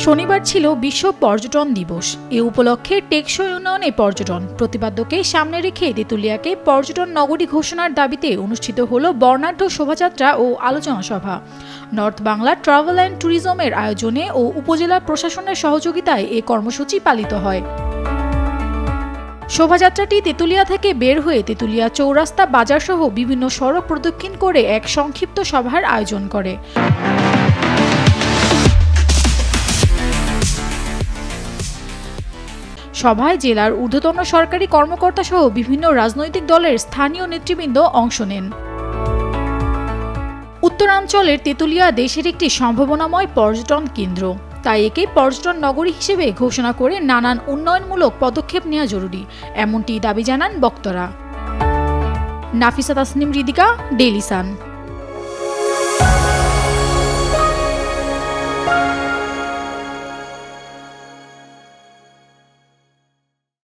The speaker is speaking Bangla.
শনিবার ছিল বিশ্ব পর্যটন দিবস। এ উপলক্ষে টেকসই উন্নয়নে পর্যটন প্রতিপাদ্যকে সামনে রেখে তেঁতুলিয়াকে পর্যটন নগরী ঘোষণার দাবিতে অনুষ্ঠিত হলো বর্ণাঢ্য শোভাযাত্রা ও আলোচনা সভা। নর্থ বাংলা ট্রাভেল অ্যান্ড ট্যুরিজমের আয়োজনে ও উপজেলা প্রশাসনের সহযোগিতায় এ কর্মসূচি পালিত হয়। শোভাযাত্রাটি তেঁতুলিয়া থেকে বের হয়ে তেঁতুলিয়া চৌরাস্তা বাজারসহ বিভিন্ন সড়ক প্রদক্ষিণ করে এক সংক্ষিপ্ত সভার আয়োজন করে। সভায় জেলার ঊর্ধ্বতন সরকারি কর্মকর্তা সহ বিভিন্ন রাজনৈতিক দলের স্থানীয় নেতৃবৃন্দ অংশ নেন। উত্তরাঞ্চলের তেঁতুলিয়া দেশের একটি সম্ভাবনাময় পর্যটন কেন্দ্র, তাই একে পর্যটন নগরী হিসেবে ঘোষণা করে নানান উন্নয়নমূলক পদক্ষেপ নেওয়া জরুরি, এমনটি দাবি জানান বক্তারা। Nafisa Tasnim Ridhika, Daily Sun.